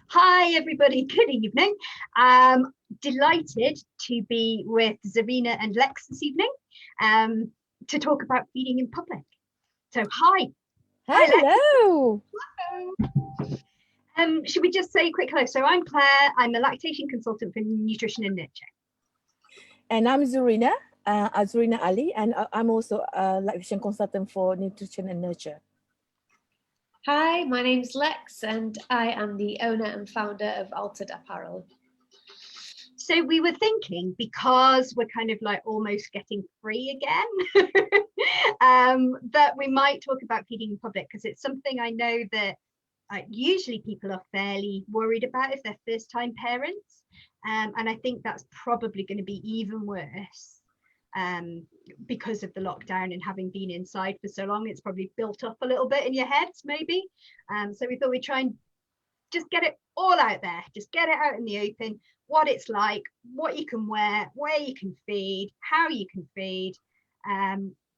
Hi, everybody. Good evening. Delighted to be with Zurina and Lex this evening to talk about feeding in public. So, hi. Hello. Should we just say a quick hello? So, I'm Claire. I'm a lactation consultant for nutrition and nurture. And I'm Zurina, Zurina Ali, and I'm also a lactation consultant for nutrition and nurture. Hi, my name's Lex, and I am the owner and founder of Altered Apparel. So we were thinking, because we're kind of like almost getting free again, that we might talk about feeding in public, because it's something I know that usually people are fairly worried about if they're first-time parents. And I think that's probably going to be even worse because of the lockdown and having been inside for so long. It's probably built up a little bit in your heads, maybe. So we thought we'd try and just get it all out there, just get it out in the open, what it's like, what you can wear, where you can feed, how you can feed,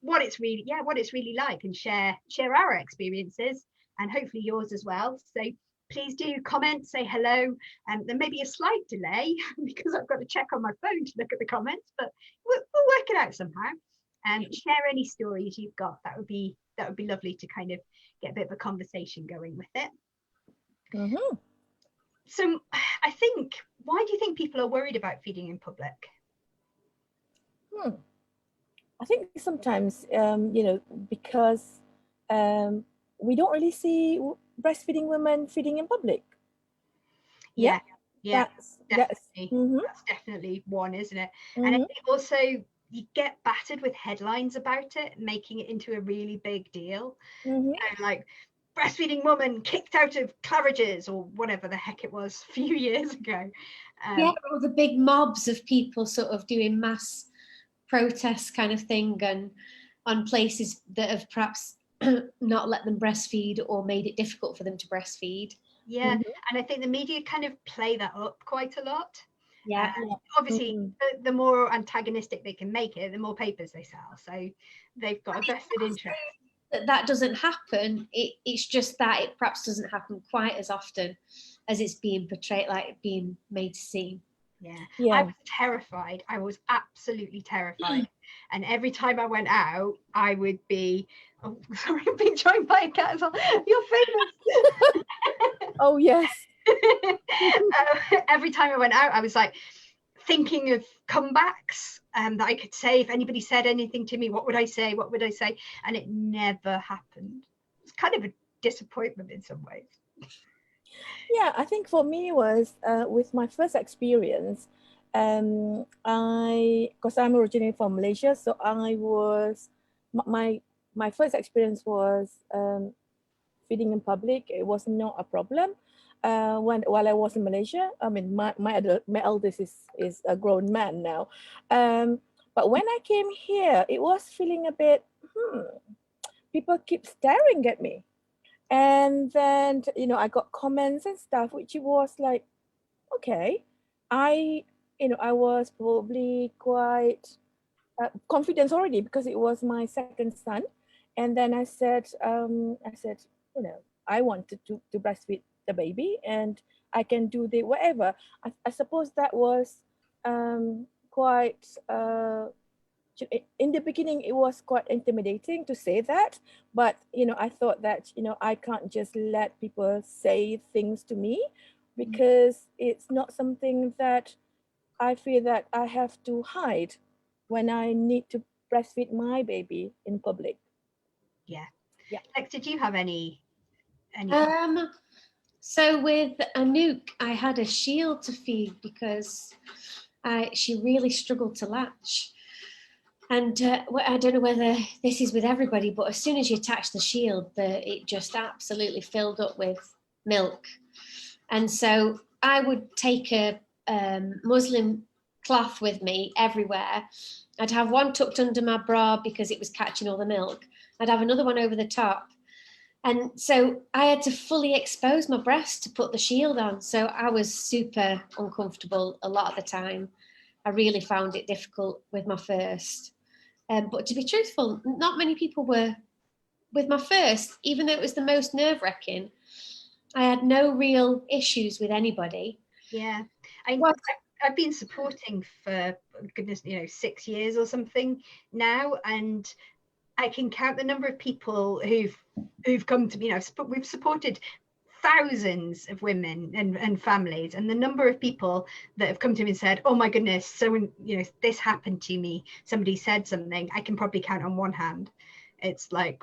what it's really like, and share our experiences and hopefully yours as well. So please do comment, say hello. There may be a slight delay because I've got to check on my phone to look at the comments, but we'll work it out somehow. Share any stories you've got. That would be lovely to kind of get a bit of a conversation going with it. Mm-hmm. So I think, why do you think people are worried about feeding in public? I think sometimes, because we don't really see breastfeeding women feeding in public. Yeah, that's definitely one, isn't it? Mm-hmm. And I think also you get battered with headlines about it, making it into a really big deal. Mm-hmm. Like breastfeeding woman kicked out of Claridge's or whatever the heck it was a few years ago. Or the big mobs of people sort of doing mass protests kind of thing, and on places that have perhaps not let them breastfeed or made it difficult for them to breastfeed. Yeah, and I think the media kind of play that up quite a lot. Yeah. Obviously, the more antagonistic they can make it, the more papers they sell. So they've got a vested interest. That doesn't happen. It's just that it perhaps doesn't happen quite as often as it's being portrayed, like being made to seem. Yeah. I was terrified. I was absolutely terrified. And every time I went out, I would be, oh, sorry, I'm being joined by a cat as well. You're famous. Oh, yes. Every time I went out, I was like thinking of comebacks that I could say. If anybody said anything to me, what would I say? What would I say? And it never happened. It's kind of a disappointment in some ways. Yeah, I think for me was with my first experience, because I'm originally from Malaysia, so I was my first experience was feeding in public. It was not a problem while I was in Malaysia. I mean, my eldest is a grown man now, but when I came here, it was feeling a bit. People keep staring at me. And then, I got comments and stuff, which was like, okay, I was probably quite confident already because it was my second son. And then I said, I wanted to breastfeed the baby and I can do the whatever. I suppose that was quite, in the beginning, it was quite intimidating to say that, but I thought that I can't just let people say things to me because it's not something that I feel that I have to hide when I need to breastfeed my baby in public. Yeah. Lex, did you have any? So with Anouk, I had a shield to feed because she really struggled to latch. And I don't know whether this is with everybody, but as soon as you attach the shield, it just absolutely filled up with milk. And so I would take a muslin cloth with me everywhere. I'd have one tucked under my bra because it was catching all the milk. I'd have another one over the top. And so I had to fully expose my breast to put the shield on. So I was super uncomfortable a lot of the time. I really found it difficult with my first. But to be truthful, not many people were with my first, even though it was the most nerve-wracking. I had no real issues with anybody. Yeah, Well, I've been supporting for goodness, 6 years or something now, and I can count the number of people who've come to me. We've supported thousands of women and families, and the number of people that have come to me and said, oh my goodness, so this happened to me, somebody said something, I can probably count on one hand. It's like,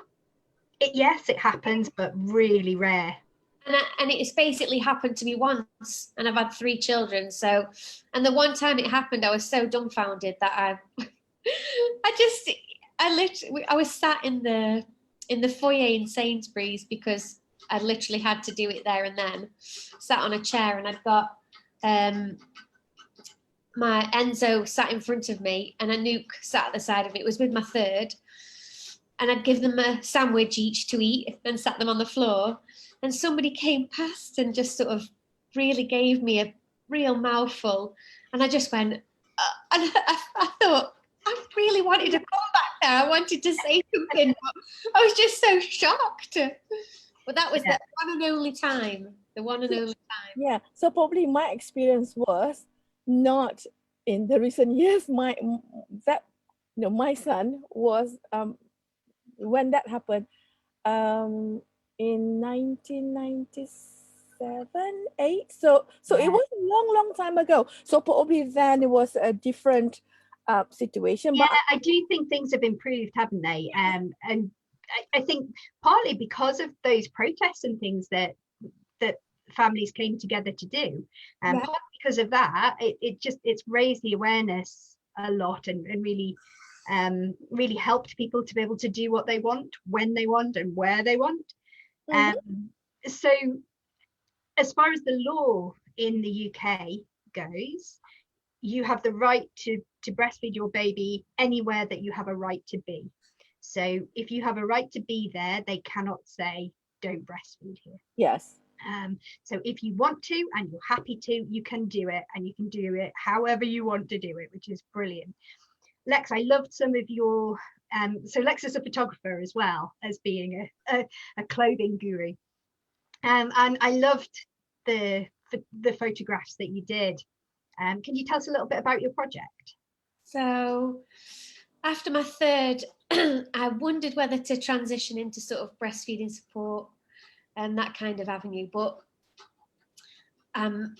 yes, it happens, but really rare. And it's basically happened to me once, and I've had 3 children. So, and the one time it happened, I was so dumbfounded that I was sat in the foyer in Sainsbury's because I literally had to do it there and then. Sat on a chair, and I'd got my Enzo sat in front of me, and Anouk sat at the side of me. It was with my third, and I'd give them a sandwich each to eat and sat them on the floor. And somebody came past and just sort of really gave me a real mouthful. And I just went, and I thought, I really wanted to come back there. I wanted to say something, but I was just so shocked. But that was the one and only time. The one and only time. Yeah. So probably my experience was not in the recent years. My son was when that happened in 1997, 8. So it was a long time ago. So probably then it was a different situation. Yeah, but I do think things have improved, haven't they? And I think partly because of those protests and things that families came together to do, and partly because of that, it's raised the awareness a lot, and really really helped people to be able to do what they want, when they want, and where they want. So as far as the law in the UK goes, you have the right to breastfeed your baby anywhere that you have a right to be. So if you have a right to be there, they cannot say don't breastfeed here. Yes. So if you want to and you're happy to, you can do it, and you can do it however you want to do it, which is brilliant. Lex, I loved some of your so Lex is a photographer as well as being a clothing guru, and I loved the photographs that you did. Can you tell us a little bit about your project? So after my third, I wondered whether to transition into sort of breastfeeding support and that kind of avenue, but I'm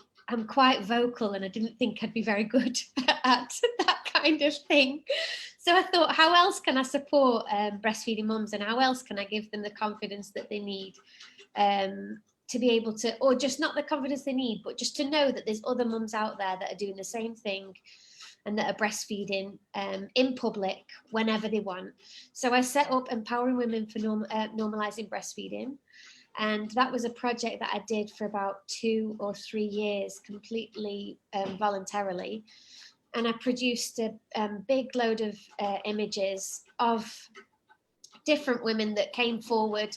quite vocal, and I didn't think I'd be very good at that kind of thing. So I thought, how else can I support breastfeeding mums, and how else can I give them the confidence that they need to be able to, or just not the confidence they need, but just to know that there's other mums out there that are doing the same thing and that are breastfeeding in public whenever they want. So I set up Empowering Women for Normalising Breastfeeding. And that was a project that I did for about 2 or 3 years, completely voluntarily. And I produced a big load of images of different women that came forward.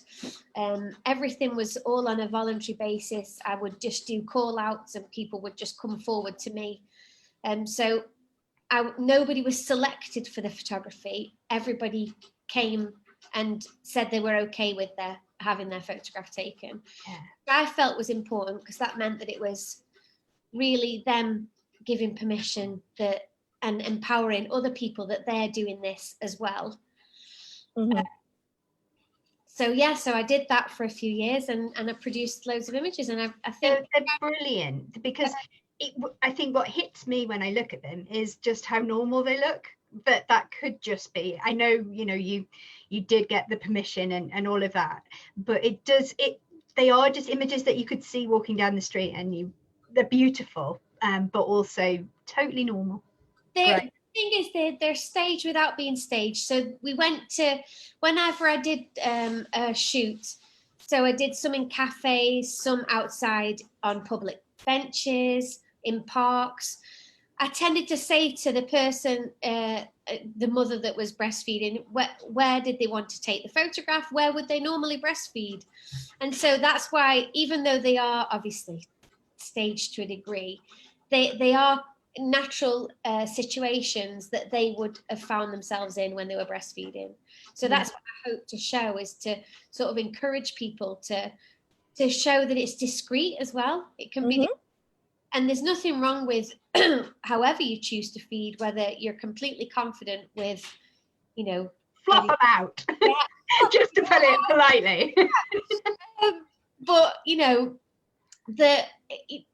Everything was all on a voluntary basis. I would just do call outs and people would just come forward to me. So nobody was selected for the photography. Everybody came and said they were okay with having their photograph taken. Yeah. I felt was important because that meant that it was really them giving permission and empowering other people that they're doing this as well. So I did that for a few years, and I produced loads of images, and I think they're brilliant, because I think what hits me when I look at them is just how normal they look. But that could just be, I know, you did get the permission and all of that, but they are just images that you could see walking down the street, and they're beautiful, but also totally normal. The thing is, they're staged without being staged. So we went to, whenever I did a shoot, so I did some in cafes, some outside on public benches, in parks. I tended to say to the person, the mother that was breastfeeding, where did they want to take the photograph? Where would they normally breastfeed? And so that's why, even though they are obviously staged to a degree, they are natural situations that they would have found themselves in when they were breastfeeding. So that's what I hope to show, is to sort of encourage people to to show that it's discreet as well. It can be, and there's nothing wrong with however you choose to feed, whether you're completely confident with, you know, flop them out, just to put it politely. But you know,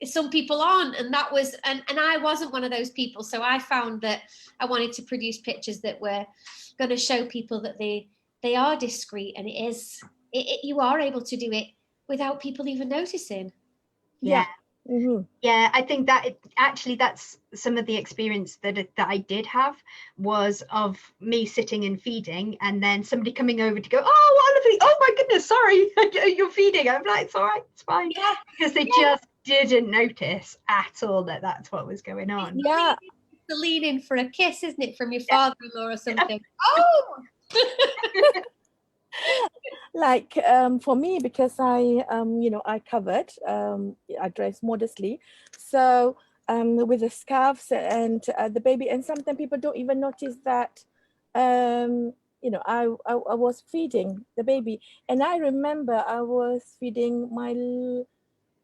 some people aren't, and that was, and I wasn't one of those people. So I found that I wanted to produce pictures that were going to show people that they are discreet, and you are able to do it without people even noticing. Yeah. Yeah, I think that that's some of the experience that I did have, was of me sitting and feeding, and then somebody coming over to go, oh my goodness, sorry, you're feeding. I'm like, it's all right, it's fine. Yeah. Because they just didn't notice at all that that's what was going on. Yeah. The lean in for a kiss, isn't it, from your father-in-law or something? Oh! Like for me, because I I covered, I dress modestly, so with the scarves and the baby, and sometimes people don't even notice that I was feeding the baby. And I remember I was feeding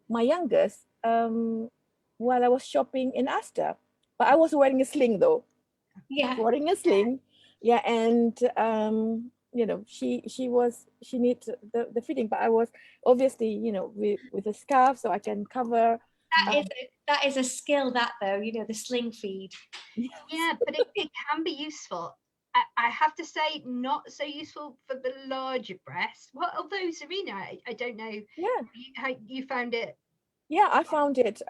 my youngest while I was shopping in Asda, but I was wearing a sling though. Wearing a sling. Yeah. And she needs the feeding, but I was obviously, with a scarf, so I can cover. That is a skill, that though, the sling feed. Yeah, but it can be useful. I have to say, not so useful for the larger breasts. Well, although Zurina, I don't know how you found it. Yeah, I found it,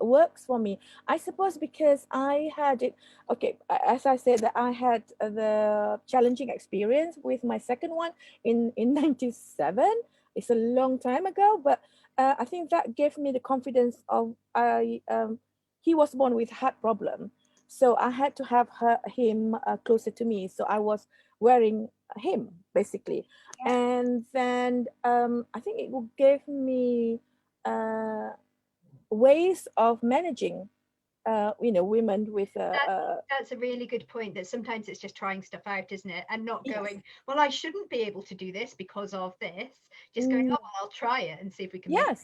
works for me. I suppose because I had it, okay, as I said, that I had the challenging experience with my second one in 97. It's a long time ago, but I think that gave me the confidence of, he was born with heart problem. So I had to have him closer to me. So I was wearing him basically. And then I think it will give me ways of managing women with that's a really good point, that sometimes it's just trying stuff out, isn't it, and not going, well, I shouldn't be able to do this because of this, just going, oh well, I'll try it and see if we can make it work.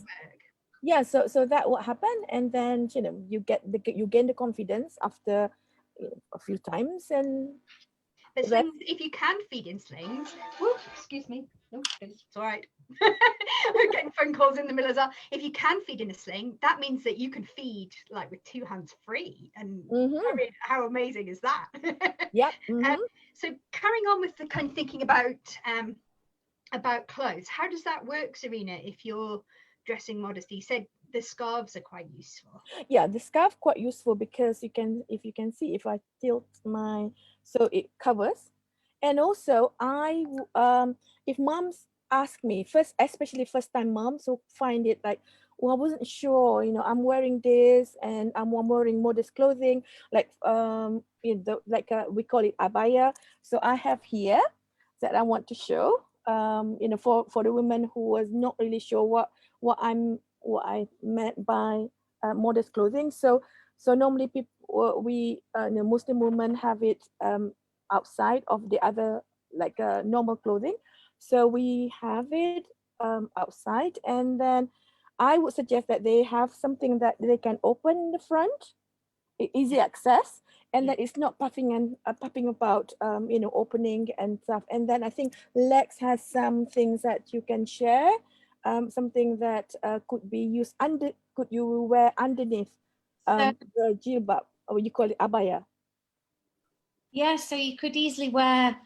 Yeah, so that what happened, and then you gain the confidence after a few times. And but slings, if you can feed in slings, excuse me, it's all right. I'm getting phone calls in the middle as well. If you can feed in a sling, that means that you can feed like with two hands free, and I mean, how amazing is that? Yeah. So carrying on with the kind of thinking about clothes, how does that work, Zurina, if you're dressing modesty? You said the scarves are quite useful. Yeah, the scarf quite useful because if you can see, if I tilt so it covers. And also if moms ask me first, especially first time moms who find it like, well, I wasn't sure, I'm wearing this and I'm wearing modest clothing, like we call it abaya. So I have here that I want to show, for the women who was not really sure what I meant by modest clothing. So normally people, Muslim women have it outside of the other, like normal clothing. So we have it outside, and then I would suggest that they have something that they can open in the front, easy access, and that it's not puffing about, opening and stuff. And then I think Lex has some things that you can share, something that could be used could you wear underneath the jilbab, or you call it abaya. Yeah, so you could easily wear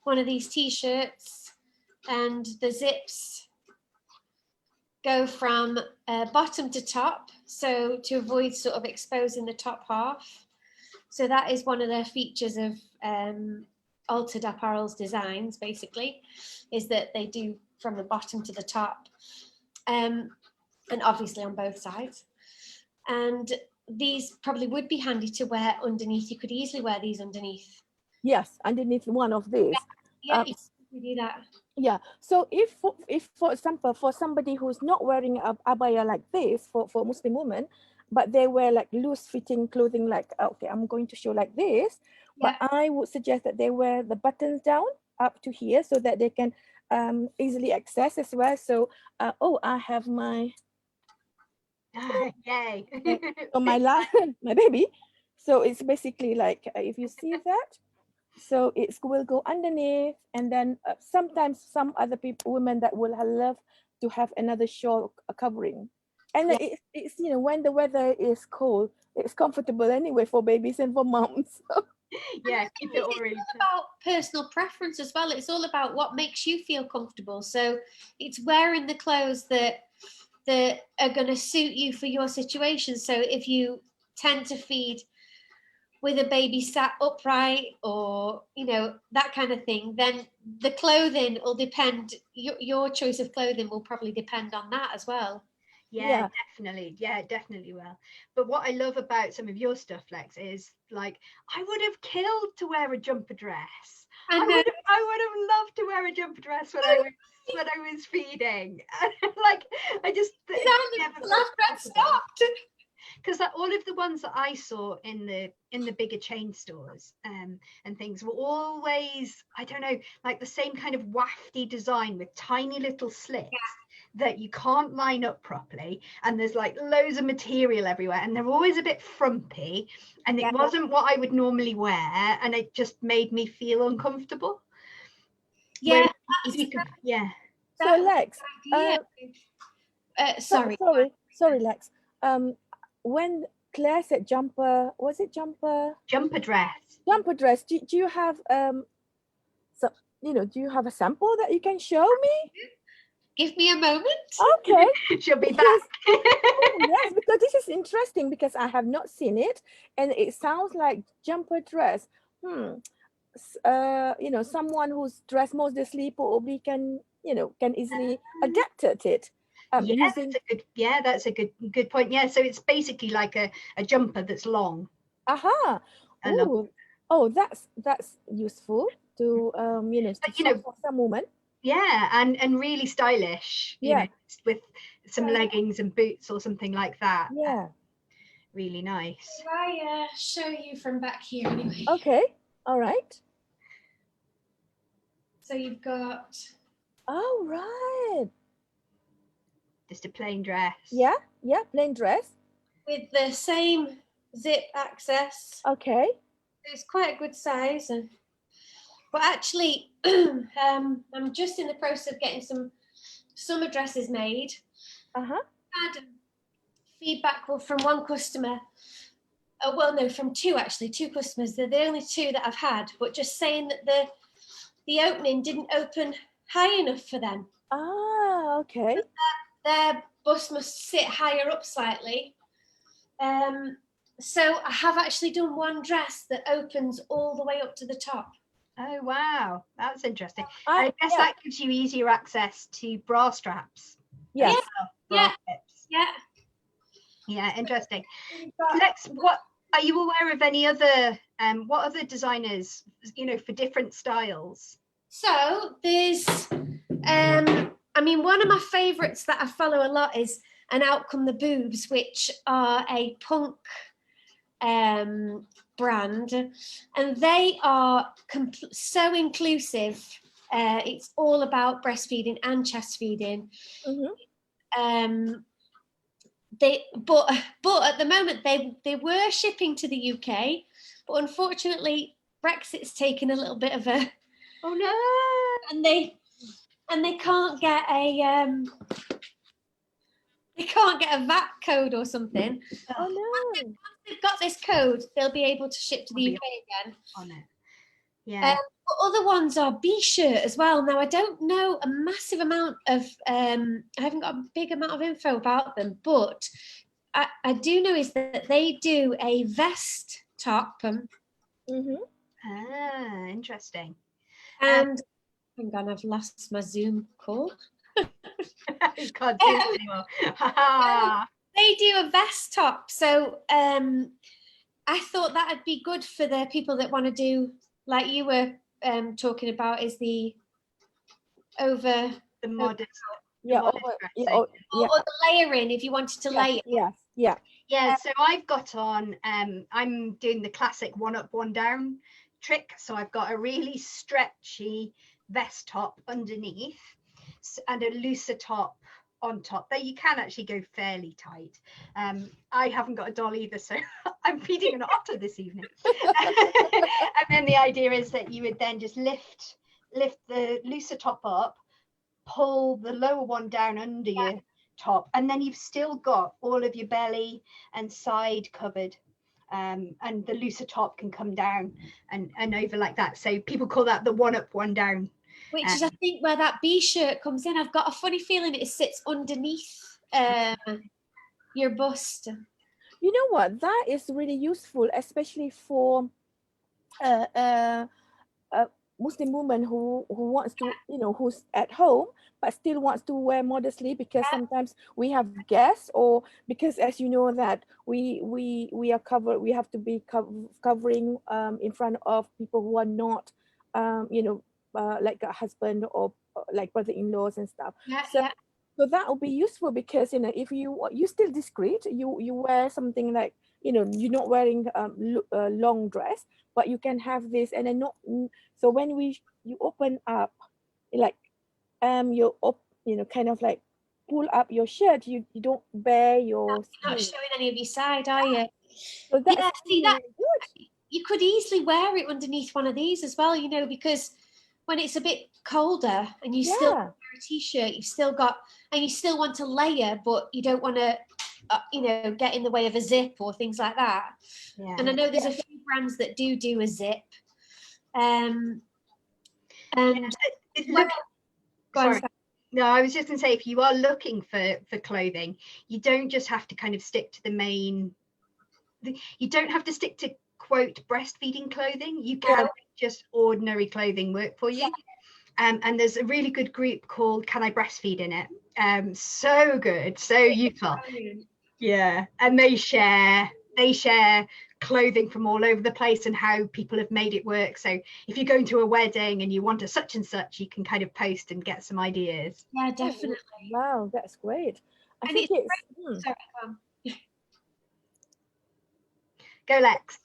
one of these t-shirts, and the zips go from bottom to top, so to avoid sort of exposing the top half. So that is one of the features of Altered Apparel's designs, basically, is that they do from the bottom to the top, and obviously on both sides. And these probably would be handy to wear underneath. You could easily wear these underneath. Yes, underneath one of these. Yeah, you do that. Yeah. So if for example, for somebody who's not wearing a abaya like this, for Muslim women, but they wear like loose fitting clothing, like, okay, I'm going to show like this, but I would suggest that they wear the buttons down up to here so that they can easily accessed as well. So oh, I have my Yay. on my my baby. So it's basically like if you see that, so it will go underneath, and then sometimes some other people, women that will love to have another shawl covering. And it's you know, when the weather is cold, it's comfortable anyway for babies and for moms. Yeah, keep it all really about personal preference as well. It's all about what makes you feel comfortable. So it's wearing the clothes that are going to suit you for your situation. So if you tend to feed with a baby sat upright, or you know, that kind of thing, then the clothing will depend, your choice of clothing will probably depend on that as well. Yeah, definitely. Yeah, definitely will. But what I love about some of your stuff, Lex, is like I would have killed to wear a jumper dress. I would have loved to wear a jumper dress when I was feeding. Like I just stopped. Because all of the ones that I saw in the bigger chain stores and things were always, I don't know, like the same kind of wafty design with tiny little slits that you can't line up properly, and there's like loads of material everywhere, and they're always a bit frumpy, and it wasn't what I would normally wear, and it just made me feel uncomfortable. So Lex, sorry Lex, when Claire said jumper, was it jumper dress, do you have so you know, do you have a sample that you can show me? Give me a moment. Okay. She'll be back. Yes, because this is interesting, because I have not seen it, and it sounds like jumper dress. You know, someone who's dressed mostly probably can, you know, can easily adapt it. That's a good point. Yeah, so it's basically like a jumper that's long. Aha. Oh, that's useful to you know, for some women. Yeah, and really stylish, you know, with some leggings and boots or something like that. Yeah. Really nice. If I show you from back here anyway. Okay, all right. So you've got... Oh, right. Just a plain dress. Yeah, plain dress. With the same zip access. Okay. It's quite a good size. But actually, I'm just in the process of getting some summer dresses made. I had feedback from one customer. From two customers. They're the only two that I've had, but just saying that the opening didn't open high enough for them. Ah, okay. Their bust must sit higher up slightly. So I have actually done one dress that opens all the way up to the top. Oh, wow. That's interesting. I guess that gives you easier access to bra straps. Yes. Yeah, interesting. Lex, what are you aware of any other what other designers, you know, for different styles? So there's I mean, one of my favorites that I follow a lot is An Out Come the Boobs, which are a punk brand, and they are so inclusive. It's all about breastfeeding and chest feeding. But at the moment they were shipping to the UK, but unfortunately Brexit's taken a little bit of a and they can't get a VAT code or something. Oh no. Once they've got this code, they'll be able to ship to the UK again. On it. Yeah. But other ones are B-shirt as well. Now, I don't know a massive amount of, I haven't got a big amount of info about them, but I do know is that they do a vest top. Interesting. And hang on, I've lost my Zoom call. You can't do it anymore. They do a vest top. So I thought that'd be good for the people that want to do, like you were talking about, is the modest. Or the layering, if you wanted to layer. Yeah, so I've got on, I'm doing the classic one up, one down trick. So I've got a really stretchy vest top underneath and a looser top on top. Though you can actually go fairly tight. I haven't got a doll either, so I'm feeding an otter this evening. And then the idea is that you would then just lift the looser top up, pull the lower one down under your top, and then you've still got all of your belly and side covered. And the looser top can come down and over like that. So people call that the one up, one down. Which is, I think, where that B shirt comes in. I've got a funny feeling it sits underneath your bust. You know what? That is really useful, especially for Muslim woman who wants to, you know, who's at home but still wants to wear modestly, because sometimes we have guests, or because, as you know, that we are covered, we have to be covering in front of people who are not you know, like a husband or like brother-in-laws and stuff. So that will be useful, because, you know, if you still discreet, you wear something like, you know, you're not wearing a long dress, but you can have this, and then not. So when you open up, like you know, kind of like pull up your shirt, you don't bare your. You're not showing any of your side, are you? So that's see that good. You could easily wear it underneath one of these as well, you know, because when it's a bit colder and you still wear a t-shirt, you've still got, and you still want to layer, but you don't want to, you know, get in the way of a zip or things like that. And I know there's a few brands that do a zip. And sorry. No, I was just going to say, if you are looking for clothing, you don't just have to kind of stick to the main. You don't have to stick to, quote, breastfeeding clothing. You can make just ordinary clothing work for you. And there's a really good group called Can I Breastfeed in it. So good, so useful. Yeah, and they share clothing from all over the place and how people have made it work. So if you're going to a wedding and you want a such and such, you can kind of post and get some ideas. Yeah, definitely. Wow, that's great. I think it's Sorry, go Lex.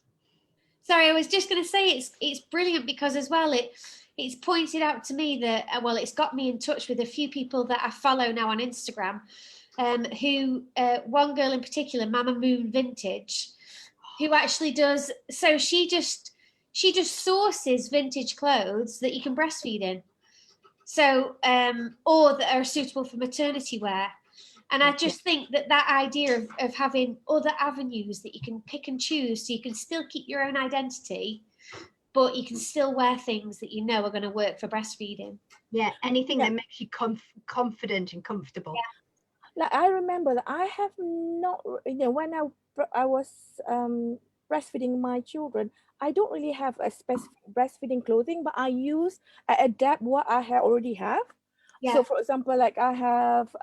Sorry, I was just going to say it's brilliant, because as well it's pointed out to me that it's got me in touch with a few people that I follow now on Instagram, who one girl in particular, Mama Moon Vintage, who actually does, so she just sources vintage clothes that you can breastfeed in, so or that are suitable for maternity wear. And I just think that idea of having other avenues that you can pick and choose, so you can still keep your own identity, but you can still wear things that you know are going to work for breastfeeding. Yeah, anything that makes you confident and comfortable. Yeah. Like I remember that I have not, you know, when I was breastfeeding my children, I don't really have a specific breastfeeding clothing, but I adapt what I already have. Yeah. So for example, like I have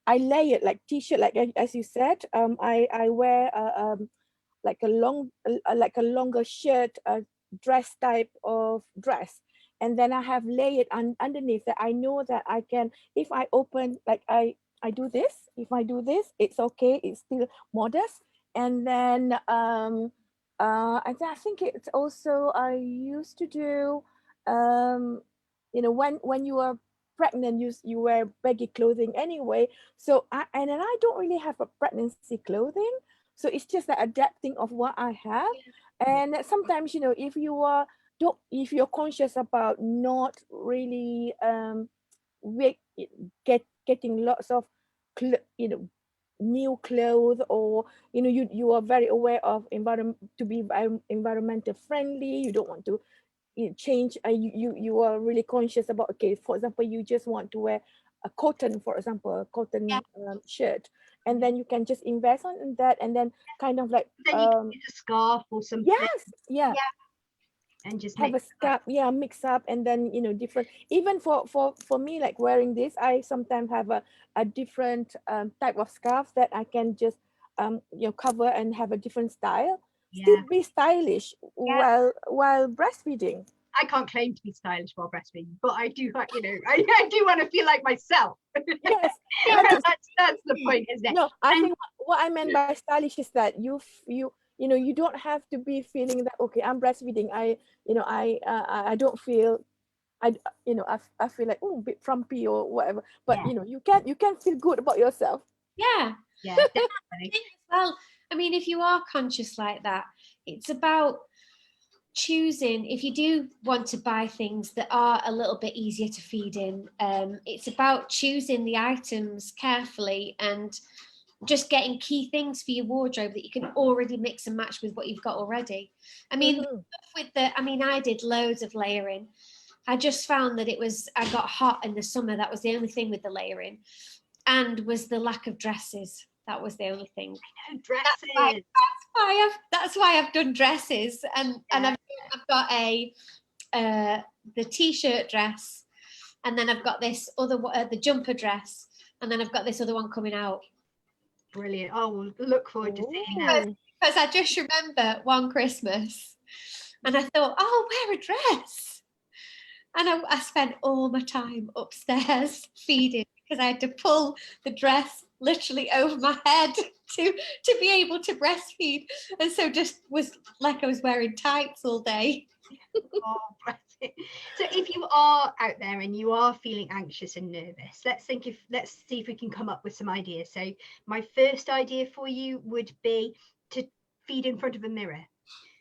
I lay it like t-shirt, like as you said. I wear like a longer shirt, dress type of dress, and then I have layered underneath that. I know that I can, if I open, like I do this. If I do this, it's okay. It's still modest. And then I think it's also, I used to do, you know, when you are pregnant, you wear baggy clothing anyway. So and then I don't really have a pregnancy clothing, so it's just the adapting of what I have. And sometimes, you know, if you're conscious about not really getting lots of you know, new clothes, or you know, you are very aware of environment, to be environmental friendly, you don't want to change, you are really conscious about, okay, for example, you just want to wear a cotton, for example, a cotton shirt, and then you can just invest on that, and then kind of like then you can use a scarf or something. Yeah. And just have a scarf, mix up, and then, you know, different, even for me, like wearing this, I sometimes have a different type of scarf that I can just you know, cover and have a different style, still be stylish while breastfeeding. I can't claim to be stylish while breastfeeding, but I do, you know, I do want to feel like myself. Yes, that's the point, isn't it? No, I think what I meant by stylish is that you know, you don't have to be feeling that, okay, I'm breastfeeding, I don't feel I feel like, oh, a bit frumpy or whatever, but Yeah. you can feel good about yourself. Yeah. Yeah, I definitely. think as well, I mean, if you are conscious like that, it's about choosing. If you do want to buy things that are a little bit easier to feed in, it's about choosing the items carefully and just getting key things for your wardrobe that you can already mix and match with what you've got already. I mean, I did loads of layering. I just found that I got hot in the summer. That was the only thing with the layering, and was the lack of dresses. That was the only thing. No dresses. That's why I've done dresses, and I've got the t-shirt dress, and then I've got this other the jumper dress, and then I've got this other one coming out. Brilliant. Oh, we'll look forward to seeing that. Because I just remember one Christmas, and I thought, oh, I'll wear a dress, and I spent all my time upstairs feeding because I had to pull the dress literally over my head to be able to breastfeed, and so just was like I was wearing tights all day. Oh, so if you are out there and you are feeling anxious and nervous, let's see if we can come up with some ideas. So my first idea for you would be to feed in front of a mirror.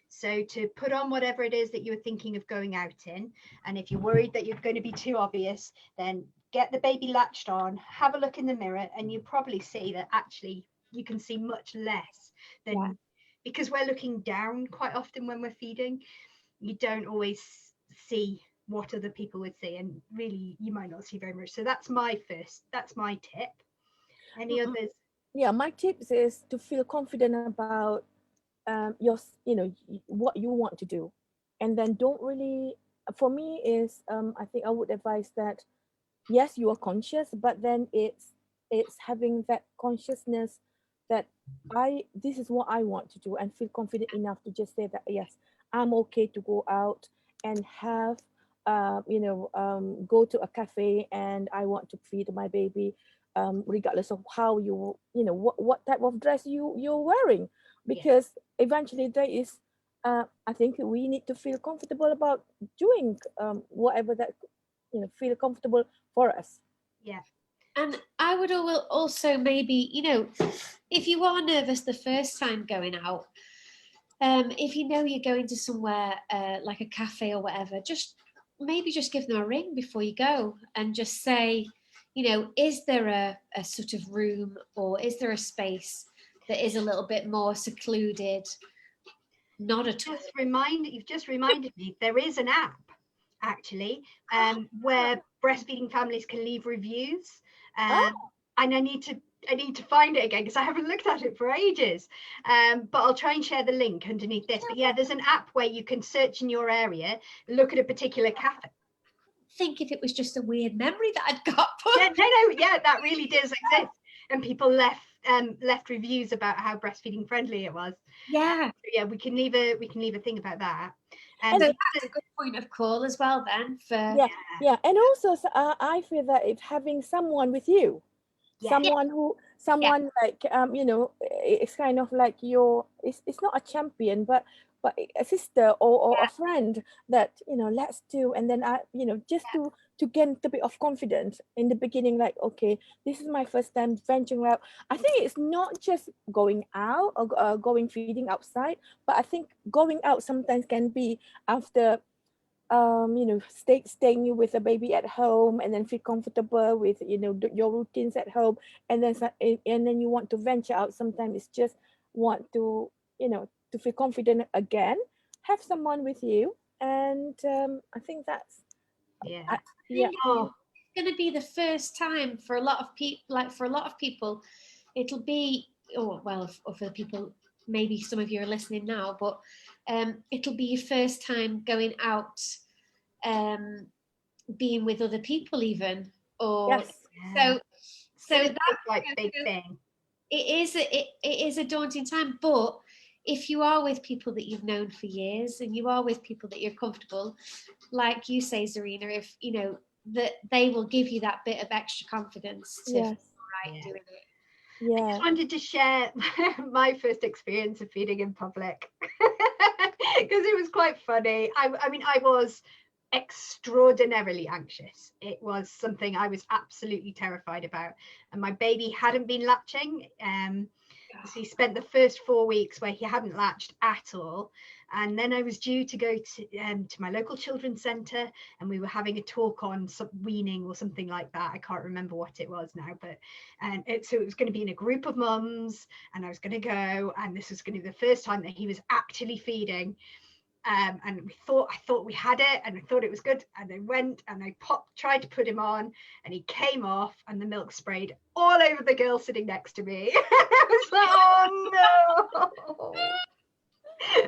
So to put on whatever it is that you're thinking of going out in, and if you're worried that you're going to be too obvious, then get the baby latched on, have a look in the mirror, and you probably see that actually you can see much less than, because we're looking down quite often when we're feeding. You don't always see what other people would see, and really you might not see very much. So that's my tip. Any others? Yeah, my tips is to feel confident about what you want to do, and then don't really, for me is I think I would advise that yes, you are conscious, but then it's having that consciousness that this is what I want to do, and feel confident enough to just say that yes, I'm okay to go out and have go to a cafe, and I want to feed my baby, regardless of how what type of dress you're wearing, because eventually there is I think we need to feel comfortable about doing whatever that feel comfortable for us. Yeah. And I would also maybe, if you are nervous the first time going out, if you know you're going to somewhere like a cafe or whatever, just give them a ring before you go and just say, is there a sort of room, or is there a space that is a little bit more secluded? Not at all. You've just reminded me, there is an app actually where breastfeeding families can leave reviews, and I need to find it again because I haven't looked at it for ages, but I'll try and share the link underneath this. But yeah, there's an app where you can search in your area, look at a particular cafe. Think if it was just a weird memory that I'd got. Yeah, that really does exist, and people left reviews about how breastfeeding friendly it was. Yeah. So yeah, we can leave a thing about that. And so that's a good point of call as well then. And also I feel that it's having someone with you, someone like it's kind of like it's not a champion, but a sister or a friend that let's do, and then just to get a bit of confidence in the beginning, like, okay, this is my first time venturing out. I think it's not just going out or going feeding outside, but I think going out sometimes can be after staying with a baby at home, and then feel comfortable with your routines at home, and then you want to venture out. Sometimes it's just want to to feel confident again, have someone with you, and I think that's it's going to be the first time for a lot of people. It'll be for the people, maybe some of you are listening now, but it'll be your first time going out, being with other people even, or so that's like big thing. It is a daunting time, but if you are with people that you've known for years, and you are with people that you're comfortable, like you say, Zurina, if that they will give you that bit of extra confidence to feel right doing it. I just wanted to share my first experience of feeding in public because it was quite funny. I mean, I was extraordinarily anxious. It was something I was absolutely terrified about, and my baby hadn't been latching. So he spent the first 4 weeks where he hadn't latched at all, and then I was due to go to my local children's centre, and we were having a talk on weaning or something like that. I can't remember what it was now, but so it was going to be in a group of mums, and I was going to go, and this was going to be the first time that he was actually feeding. And I thought we had it, and I thought it was good, and I went and I tried to put him on, and he came off, and the milk sprayed all over the girl sitting next to me. I was like, oh no.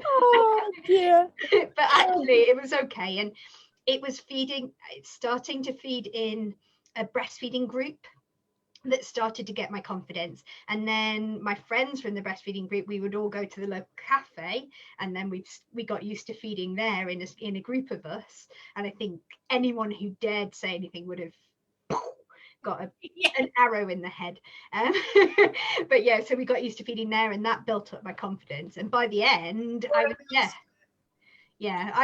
Oh dear. But actually it was okay, and it's starting to feed in a breastfeeding group that started to get my confidence. And then my friends from the breastfeeding group, we would all go to the local cafe, and then we got used to feeding there in a group of us. And I think anyone who dared say anything would have got an arrow in the head. But yeah, so we got used to feeding there, and that built up my confidence. And by the end, I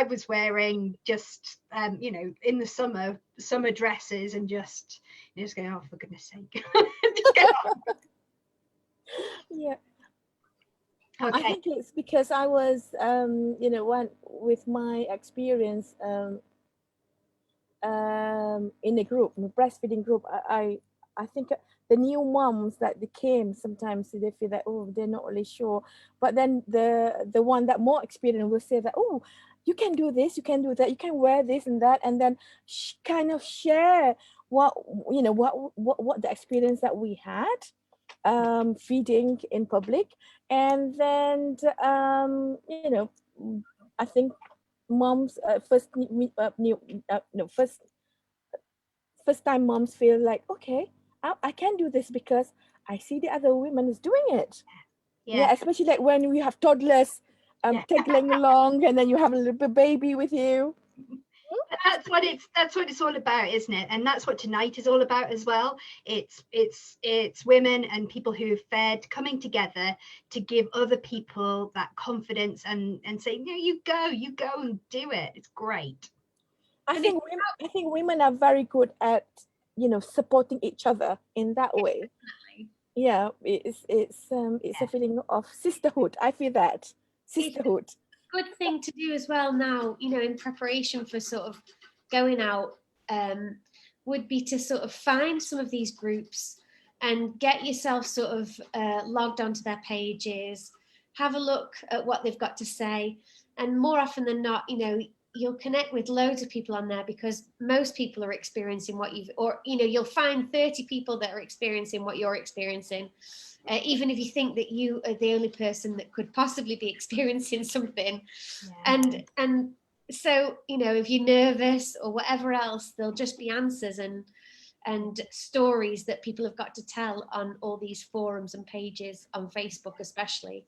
was wearing just in the summer dresses, and just going, oh, for goodness sake. Just go on. Yeah. Okay. I think it's because I was with my experience in a group, in a breastfeeding group, I think the new moms that they came, sometimes they feel that, oh, they're not really sure. But then the one that more experienced will say that, oh, you can do this, you can do that, you can wear this and that, and then kind of share what the experience that we had feeding in public. And then I think moms first time moms feel like, okay, I can do this because I see the other women is doing it. Yeah, especially like when we have toddlers tagging along, and then you have a little baby with you. That's what it's all about, isn't it? And that's what tonight is all about as well. It's women and people who've fed coming together to give other people that confidence and say, no, you go and do it. It's great. I think women are very good at supporting each other in that way. Yeah, it's a feeling of sisterhood. I feel that sisterhood. Good thing to do as well now, in preparation for sort of going out, would be to sort of find some of these groups and get yourself sort of logged onto their pages, have a look at what they've got to say, and more often than not, you'll connect with loads of people on there, because most people are experiencing what you'll find 30 people that are experiencing what you're experiencing. Even if you think that you are the only person that could possibly be experiencing something. Yeah. And so, if you're nervous or whatever else, there'll just be answers and stories that people have got to tell on all these forums and pages on Facebook especially.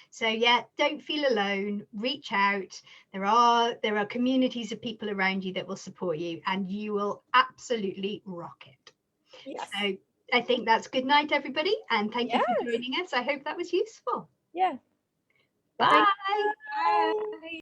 So yeah, don't feel alone, reach out. There are communities of people around you that will support you, and you will absolutely rock it. Yes. So I think that's good night, everybody, and thank you for joining us. I hope that was useful. Yeah. Bye. Bye.